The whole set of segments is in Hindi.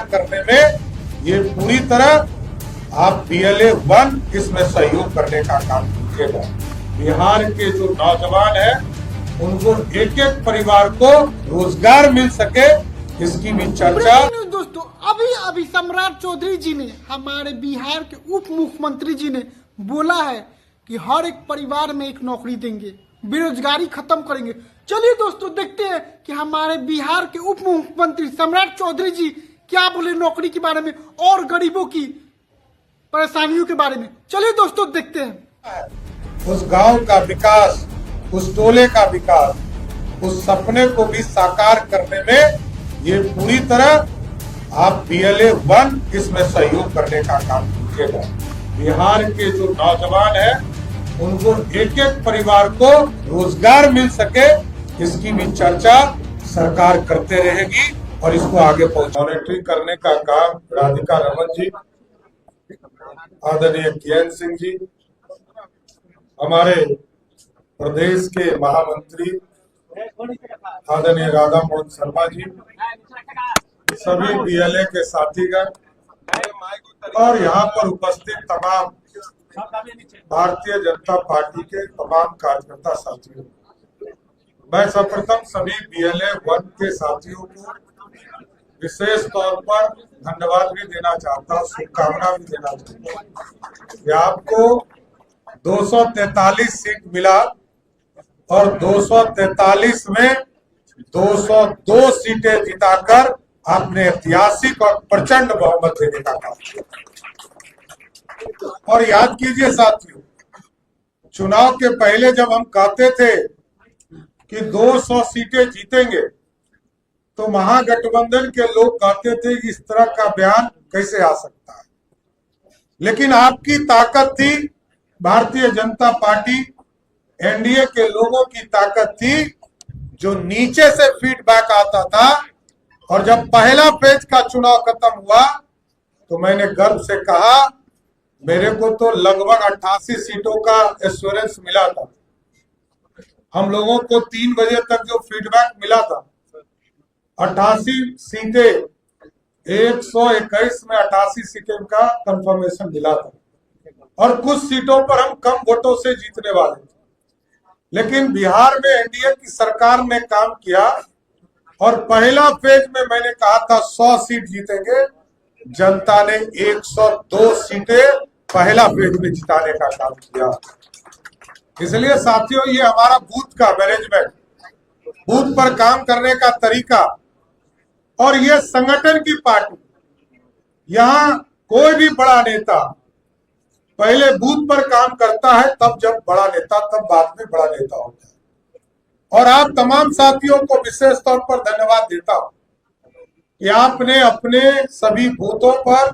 करने में ये पूरी तरह आप BLA 1 इसमें सहयोग करने का काम कीजिएगा। बिहार के जो नौजवान हैं उनको एक एक परिवार को रोजगार मिल सके, इसकी भी चर्चा। दोस्तों अभी सम्राट चौधरी जी ने, हमारे बिहार के उप मुख्यमंत्री जी ने बोला है कि हर एक परिवार में एक नौकरी देंगे, बेरोजगारी खत्म करेंगे। चलिए दोस्तों देखते हैं कि हमारे बिहार के उप मुख्यमंत्री सम्राट चौधरी जी क्या बोले नौकरी के बारे में और गरीबों की परेशानियों के बारे में। चलिए दोस्तों देखते हैं। उस गांव का विकास, उस टोले का विकास, उस सपने को भी साकार करने में ये पूरी तरह आप BLA 1 इसमें सहयोग करने का काम कीजिएगा। बिहार के जो नौजवान हैं उनको एक एक परिवार को रोजगार मिल सके, इसकी भी चर्चा सरकार करते रहेगी और इसको आगे मॉनिटरिंग करने का काम राधिका रमन जी, आदरणीय किरण सिंह जी, हमारे प्रदेश के महामंत्री आदरणीय राधा मोहन शर्मा जी, सभी BLA के साथीगण और यहाँ पर उपस्थित तमाम भारतीय जनता पार्टी के तमाम कार्यकर्ता साथियों, मैं सर्वप्रथम सभी BLA 1 के साथियों को विशेष तौर पर धन्यवाद भी देना चाहता हूँ, शुभकामना भी देना चाहता हूँ कि आपको 243 सीट मिला और 243 में 202 सीटें जिताकर आपने ऐतिहासिक और प्रचंड बहुमत देने का काम किया। और याद कीजिए साथियों, चुनाव के पहले जब हम कहते थे कि 200 सीटें जीतेंगे तो महागठबंधन के लोग कहते थे कि इस तरह का बयान कैसे आ सकता है, लेकिन आपकी ताकत थी, भारतीय जनता पार्टी NDA के लोगों की ताकत थी, जो नीचे से फीडबैक आता था। और जब पहला फेज का चुनाव खत्म हुआ तो मैंने गर्व से कहा, मेरे को तो लगभग 88 सीटों का एश्योरेंस मिला था। हम लोगों को 3 बजे तक जो फीडबैक मिला था, 88 सीटें, 121 में 88 सीटें का कंफर्मेशन मिला था और कुछ सीटों पर हम कम वोटों से जीतने वाले थे। लेकिन बिहार में NDA की सरकार ने काम किया और पहला फेज में मैंने कहा था 100 सीट जीतेंगे, जनता ने 102 सीटें पहला फेज में जिताने का काम किया। इसलिए साथियों, ये हमारा बूथ का मैनेजमेंट, बूथ पर काम करने का तरीका और ये संगठन की पार्टी, यहाँ कोई भी बड़ा नेता पहले बूथ पर काम करता है, तब जब बड़ा नेता, तब बाद में बड़ा नेता होता है। और आप तमाम साथियों को विशेष तौर पर धन्यवाद देता हूं कि आपने अपने सभी बूथों पर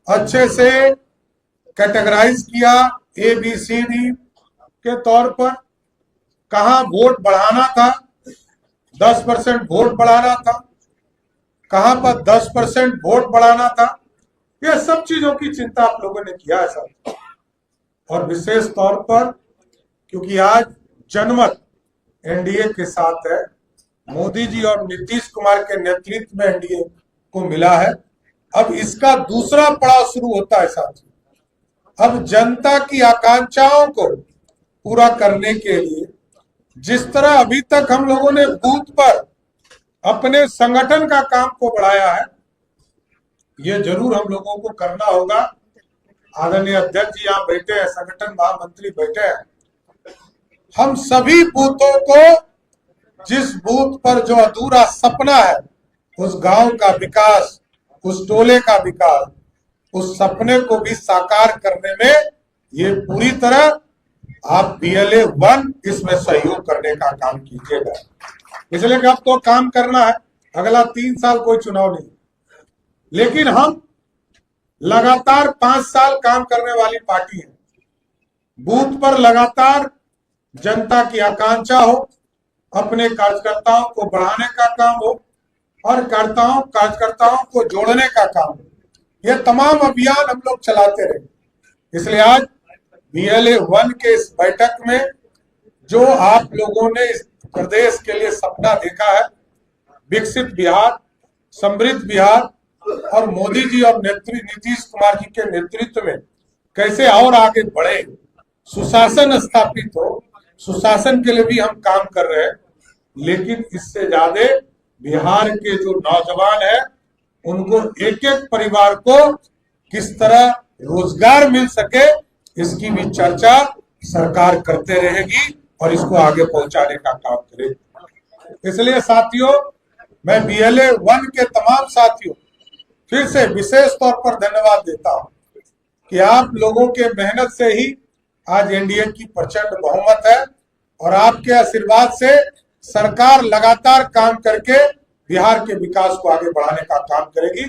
अच्छे से कैटेगराइज किया, ABCD के तौर पर, कहां वोट बढ़ाना था, 10% वोट बढ़ाना था, कहां पर 10% वोट बढ़ाना था, यह सब चीजों की चिंता आप लोगों ने किया है सर। और विशेष तौर पर क्योंकि आज जनमत NDA के साथ है, मोदी जी और नीतीश कुमार के नेतृत्व में NDA को मिला है, अब इसका दूसरा पड़ाव शुरू होता है साथियों। अब जनता की आकांक्षाओं को पूरा करने के लिए जिस तरह अभी तक हम लोगों ने बूथ पर अपने संगठन का काम को बढ़ाया है, ये जरूर हम लोगों को करना होगा। आदरणीय अध्यक्ष जी यहाँ बैठे हैं, संगठन महामंत्री बैठे हैं, हम सभी बूथों को, जिस बूथ पर जो अधूरा सपना है, उस गांव का विकास, उस टोले का विकास, उस सपने को भी साकार करने में ये पूरी तरह आप BLA 1 इसमें सहयोग करने का काम कीजिएगा। इसलिए कि अब तो काम करना है, अगला 3 साल कोई चुनाव नहीं, लेकिन हम लगातार 5 साल काम करने वाली पार्टी है। बूथ पर लगातार जनता की आकांक्षा हो, अपने कार्यकर्ताओं को बढ़ाने का काम हो और कार्यकर्ताओं को जोड़ने का काम हो, ये तमाम अभियान हम लोग चलाते रहे। इसलिए आज BLA 1 के इस बैठक में जो आप लोगों ने इस प्रदेश के लिए सपना देखा है, विकसित बिहार, समृद्ध बिहार, और मोदी जी और नीतीश कुमार जी के नेतृत्व में कैसे और आगे बढ़े, सुशासन स्थापित हो। सुशासन के लिए भी हम काम कर रहे हैं, लेकिन इससे ज्यादा बिहार के जो नौजवान है उनको एक एक परिवार को किस तरह रोजगार मिल सके, इसकी भी चर्चा सरकार करते रहेगी और इसको आगे पहुंचाने का काम करेगी। इसलिए साथियों, मैं BLA 1 के तमाम साथियों फिर से विशेष तौर पर धन्यवाद देता हूं कि आप लोगों के मेहनत से ही आज NDA की प्रचंड बहुमत है और आपके आशीर्वाद से सरकार लगातार काम करके बिहार के विकास को आगे बढ़ाने का काम करेगी।